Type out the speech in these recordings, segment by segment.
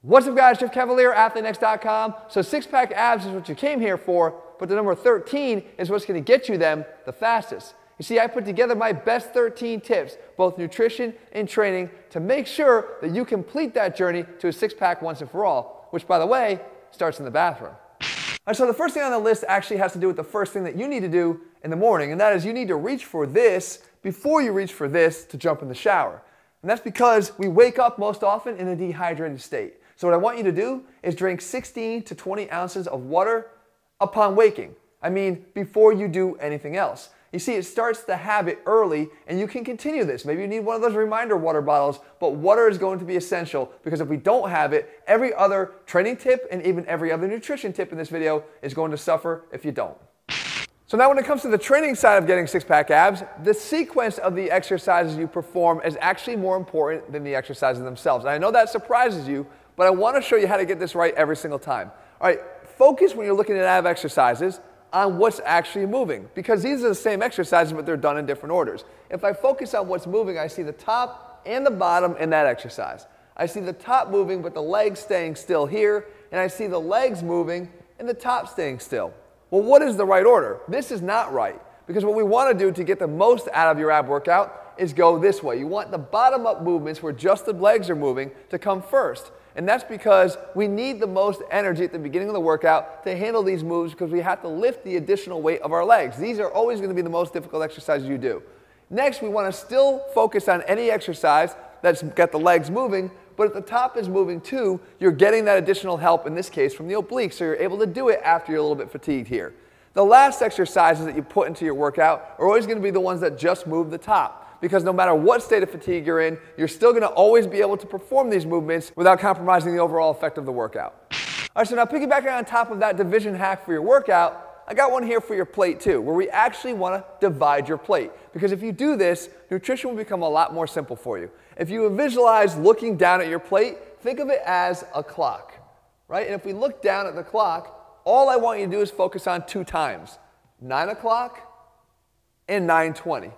What's up guys, Jeff Cavalier, ATHLEAN-X.com. So six-pack abs is what you came here for, but the number 13 is what's going to get you them the fastest. You see, I put together my best 13 tips, both nutrition and training, to make sure that you complete that journey to a six-pack once and for all, which by the way, starts in the bathroom. All right, so the first thing on the list actually has to do with the first thing that you need to do in the morning, and that is you need to reach for this before you reach for this to jump in the shower. And that's because we wake up most often in a dehydrated state. So what I want you to do is drink 16 to 20 ounces of water upon waking. I mean, before you do anything else. You see, it starts the habit early, and you can continue this. Maybe you need one of those reminder water bottles, but water is going to be essential because if we don't have it, every other training tip and even every other nutrition tip in this video is going to suffer if you don't. So now when it comes to the training side of getting six-pack abs, the sequence of the exercises you perform is actually more important than the exercises themselves. And I know that surprises you, but I want to show you how to get this right every single time. All right, focus when you're looking at ab exercises on what's actually moving, because these are the same exercises, but they're done in different orders. If I focus on what's moving, I see the top and the bottom in that exercise. I see the top moving, but the legs staying still here, and I see the legs moving and the top staying still. Well, what is the right order? This is not right, because what we want to do to get the most out of your ab workout is go this way. You want the bottom-up movements where just the legs are moving to come first. And that's because we need the most energy at the beginning of the workout to handle these moves because we have to lift the additional weight of our legs. These are always going to be the most difficult exercises you do. Next, we want to still focus on any exercise that's got the legs moving, but if the top is moving too, you're getting that additional help, in this case, from the obliques, so you're able to do it after you're a little bit fatigued here. The last exercises that you put into your workout are always going to be the ones that just move the top. Because no matter what state of fatigue you're in, you're still going to always be able to perform these movements without compromising the overall effect of the workout. All right, so now piggybacking on top of that division hack for your workout, I got one here for your plate too, where we actually want to divide your plate. Because if you do this, nutrition will become a lot more simple for you. If you visualize looking down at your plate, think of it as a clock, right? And if we look down at the clock, all I want you to do is focus on two times, 9 o'clock and 9:20.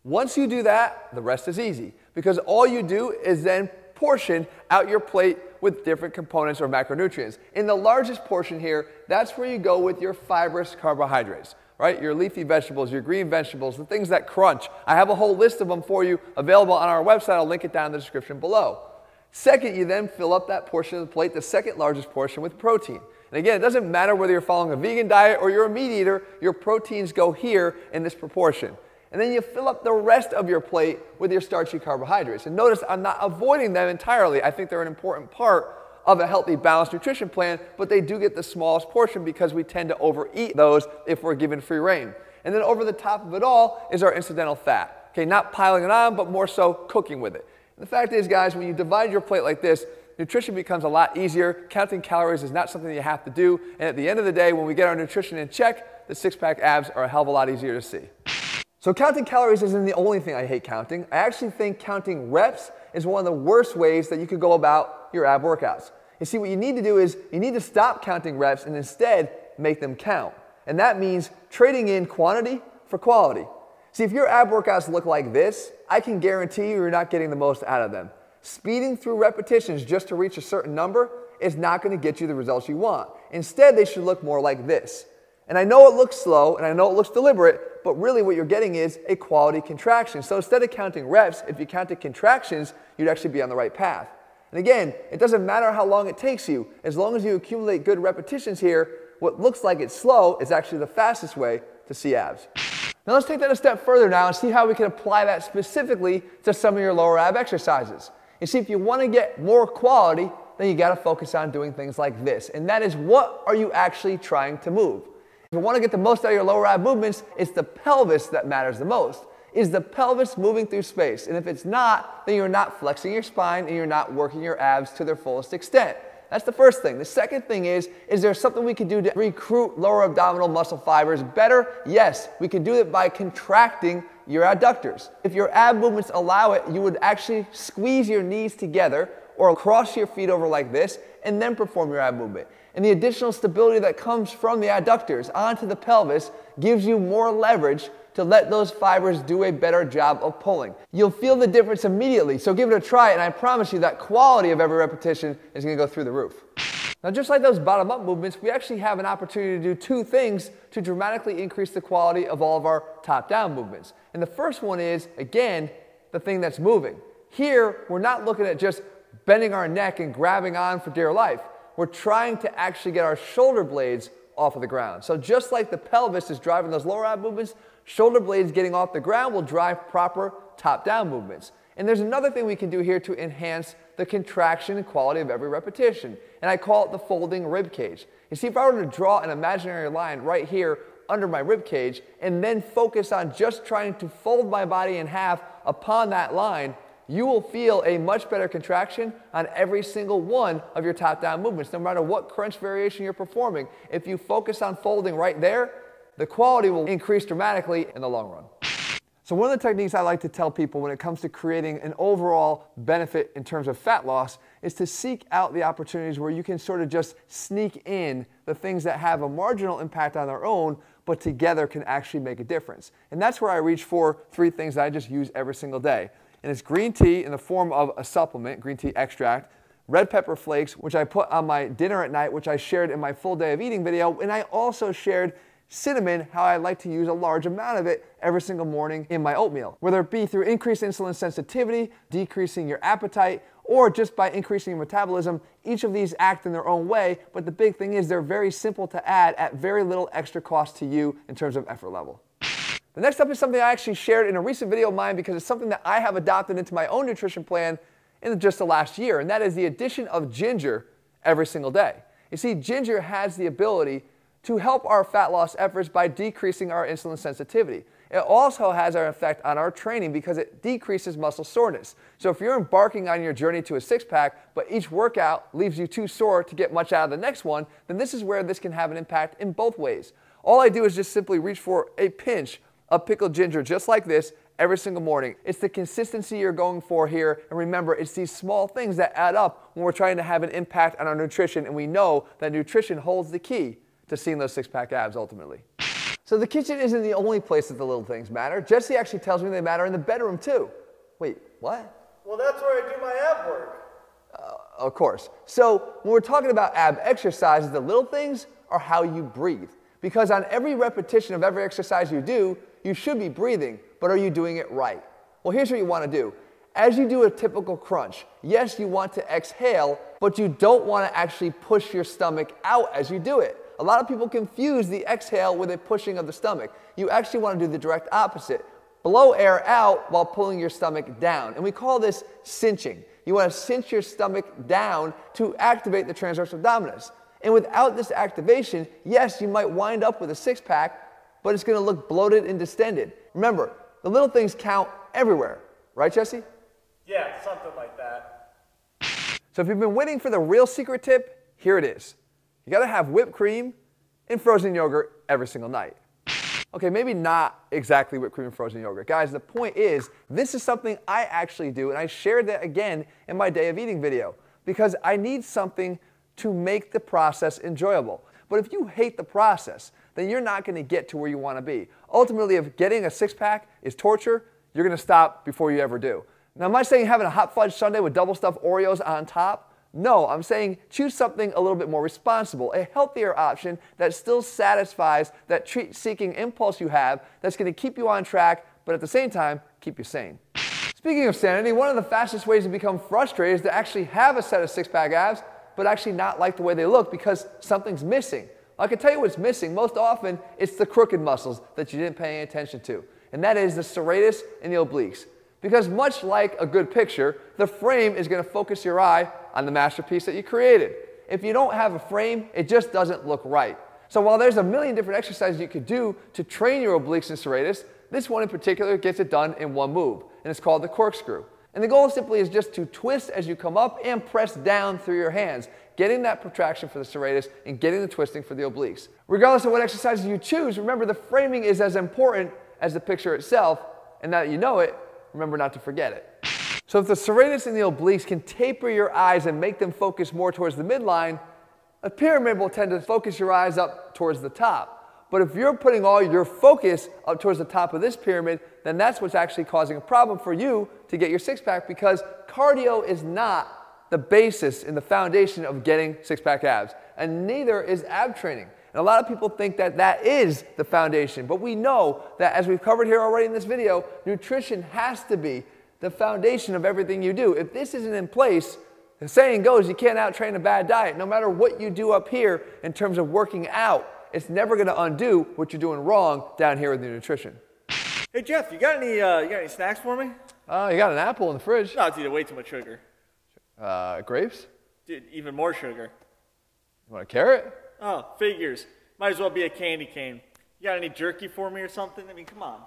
Once you do that, the rest is easy because all you do is then portion out your plate with different components or macronutrients. In the largest portion here, that's where you go with your fibrous carbohydrates, right? Your leafy vegetables, your green vegetables, the things that crunch. I have a whole list of them for you available on our website. I'll link it down in the description below. Second, you then fill up that portion of the plate, the second largest portion, with protein. And again, it doesn't matter whether you're following a vegan diet or you're a meat eater, your proteins go here in this proportion. And then you fill up the rest of your plate with your starchy carbohydrates. And notice I'm not avoiding them entirely. I think they're an important part of a healthy, balanced nutrition plan, but they do get the smallest portion because we tend to overeat those if we're given free rein. And then over the top of it all is our incidental fat. Okay, not piling it on, but more so cooking with it. And the fact is, guys, when you divide your plate like this, nutrition becomes a lot easier. Counting calories is not something you have to do. And at the end of the day, when we get our nutrition in check, the six-pack abs are a hell of a lot easier to see. So counting calories isn't the only thing I hate counting. I actually think counting reps is one of the worst ways that you could go about your ab workouts. You see, what you need to do is you need to stop counting reps and instead make them count. And that means trading in quantity for quality. See, if your ab workouts look like this, I can guarantee you're not getting the most out of them. Speeding through repetitions just to reach a certain number is not going to get you the results you want. Instead, they should look more like this. And I know it looks slow and I know it looks deliberate, but really what you're getting is a quality contraction. So instead of counting reps, if you counted contractions, you'd actually be on the right path. And again, it doesn't matter how long it takes you. As long as you accumulate good repetitions here, what looks like it's slow is actually the fastest way to see abs. Now let's take that a step further now and see how we can apply that specifically to some of your lower ab exercises. You see, if you want to get more quality, then you got to focus on doing things like this. And that is, what are you actually trying to move? If you want to get the most out of your lower ab movements, it's the pelvis that matters the most. Is the pelvis moving through space? And if it's not, then you're not flexing your spine and you're not working your abs to their fullest extent. That's the first thing. The second thing is there something we can do to recruit lower abdominal muscle fibers better? Yes, we can do it by contracting your adductors. If your ab movements allow it, you would actually squeeze your knees together or cross your feet over like this and then perform your ab movement. And the additional stability that comes from the adductors onto the pelvis gives you more leverage to let those fibers do a better job of pulling. You'll feel the difference immediately, so give it a try, and I promise you that quality of every repetition is going to go through the roof. Now, just like those bottom-up movements, we actually have an opportunity to do two things to dramatically increase the quality of all of our top-down movements. And the first one is, again, the thing that's moving. Here, we're not looking at just bending our neck and grabbing on for dear life. We're trying to actually get our shoulder blades off of the ground. So just like the pelvis is driving those lower ab movements, shoulder blades getting off the ground will drive proper top-down movements. And there's another thing we can do here to enhance the contraction and quality of every repetition, and I call it the folding rib cage. You see, if I were to draw an imaginary line right here under my rib cage and then focus on just trying to fold my body in half upon that line, you will feel a much better contraction on every single one of your top-down movements, no matter what crunch variation you're performing. If you focus on folding right there, the quality will increase dramatically in the long run. So one of the techniques I like to tell people when it comes to creating an overall benefit in terms of fat loss is to seek out the opportunities where you can sort of just sneak in the things that have a marginal impact on their own, but together can actually make a difference. And that's where I reach for three things that I just use every single day. And it's green tea in the form of a supplement, green tea extract, red pepper flakes, which I put on my dinner at night, which I shared in my full day of eating video, and I also shared cinnamon, how I like to use a large amount of it every single morning in my oatmeal. Whether it be through increased insulin sensitivity, decreasing your appetite, or just by increasing your metabolism, each of these act in their own way, but the big thing is they're very simple to add at very little extra cost to you in terms of effort level. The next up is something I actually shared in a recent video of mine because it's something that I have adopted into my own nutrition plan in just the last year, and that is the addition of ginger every single day. You see, ginger has the ability to help our fat loss efforts by decreasing our insulin sensitivity. It also has an effect on our training because it decreases muscle soreness. So if you're embarking on your journey to a six-pack, but each workout leaves you too sore to get much out of the next one, then this is where this can have an impact in both ways. All I do is just simply reach for a pinch of pickled ginger just like this every single morning. It's the consistency you're going for here, and remember, it's these small things that add up when we're trying to have an impact on our nutrition, and we know that nutrition holds the key to seeing those six-pack abs ultimately. So the kitchen isn't the only place that the little things matter. Jesse actually tells me they matter in the bedroom too. Wait, what? Well, that's where I do my ab work. Of course. So when we're talking about ab exercises, the little things are how you breathe. Because on every repetition of every exercise you do, you should be breathing, but are you doing it right? Well, here's what you want to do. As you do a typical crunch, yes, you want to exhale, but you don't want to actually push your stomach out as you do it. A lot of people confuse the exhale with a pushing of the stomach. You actually want to do the direct opposite. Blow air out while pulling your stomach down. And we call this cinching. You want to cinch your stomach down to activate the transverse abdominis. And without this activation, yes, you might wind up with a six-pack, but it's going to look bloated and distended. Remember, the little things count everywhere. Right, Jesse? Yeah, something like that. So if you've been waiting for the real secret tip, here it is. You got to have whipped cream and frozen yogurt every single night. Okay, maybe not exactly whipped cream and frozen yogurt. Guys, the point is, this is something I actually do, and I shared that again in my day of eating video, because I need something to make the process enjoyable. But if you hate the process, then you're not going to get to where you want to be. Ultimately, if getting a six-pack is torture, you're going to stop before you ever do. Now, am I saying having a hot fudge sundae with double stuffed Oreos on top? No, I'm saying choose something a little bit more responsible, a healthier option that still satisfies that treat-seeking impulse you have that's going to keep you on track, but at the same time, keep you sane. Speaking of sanity, one of the fastest ways to become frustrated is to actually have a set of six-pack abs, but actually not like the way they look because something's missing. I can tell you what's missing. Most often, it's the crooked muscles that you didn't pay any attention to, and that is the serratus and the obliques. Because much like a good picture, the frame is going to focus your eye on the masterpiece that you created. If you don't have a frame, it just doesn't look right. So while there's a million different exercises you could do to train your obliques and serratus, this one in particular gets it done in one move, and it's called the corkscrew. And the goal simply is just to twist as you come up and press down through your hands, getting that protraction for the serratus and getting the twisting for the obliques. Regardless of what exercises you choose, remember the framing is as important as the picture itself, and now that you know it, remember not to forget it. So if the serratus and the obliques can taper your eyes and make them focus more towards the midline, a pyramid will tend to focus your eyes up towards the top. But if you're putting all your focus up towards the top of this pyramid, then that's what's actually causing a problem for you to get your six-pack, because cardio is not the basis and the foundation of getting six-pack abs, and neither is ab training. And a lot of people think that that is the foundation, but we know that, as we've covered here already in this video, nutrition has to be the foundation of everything you do. If this isn't in place, the saying goes, you can't out-train a bad diet. No matter what you do up here in terms of working out, it's never going to undo what you're doing wrong down here with your nutrition. Hey Jeff, you got any snacks for me? You got an apple in the fridge. No, dude, way too much sugar. Grapes? Dude, even more sugar. You want a carrot? Oh, figures. Might as well be a candy cane. You got any jerky for me or something? I mean, come on.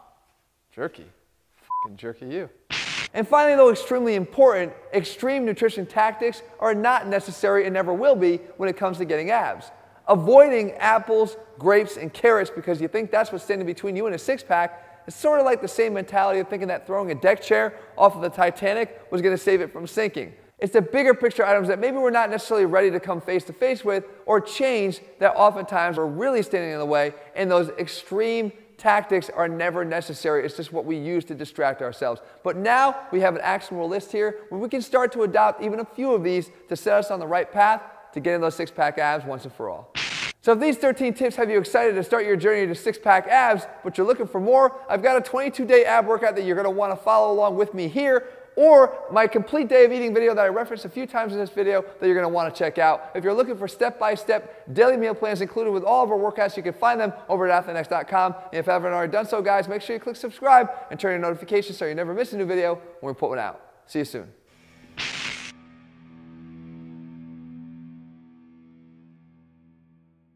Jerky? F***ing jerky you. And finally, though extremely important, extreme nutrition tactics are not necessary and never will be when it comes to getting abs. Avoiding apples, grapes, and carrots because you think that's what's standing between you and a six-pack is sort of like the same mentality of thinking that throwing a deck chair off of the Titanic was going to save it from sinking. It's the bigger picture items that maybe we're not necessarily ready to come face to face with or change that oftentimes are really standing in the way, and those extreme tactics are never necessary. It's just what we use to distract ourselves. But now we have an actionable list here where we can start to adopt even a few of these to set us on the right path to getting those six-pack abs once and for all. So if these 13 tips have you excited to start your journey to six-pack abs, but you're looking for more, I've got a 22-day ab workout that you're going to want to follow along with me here, or my complete day of eating video that I referenced a few times in this video that you're going to want to check out. If you're looking for step-by-step daily meal plans included with all of our workouts, you can find them over at ATHLEAN-X.com. And if you haven't already done so, guys, make sure you click subscribe and turn your notifications so you never miss a new video when we put one out. See you soon.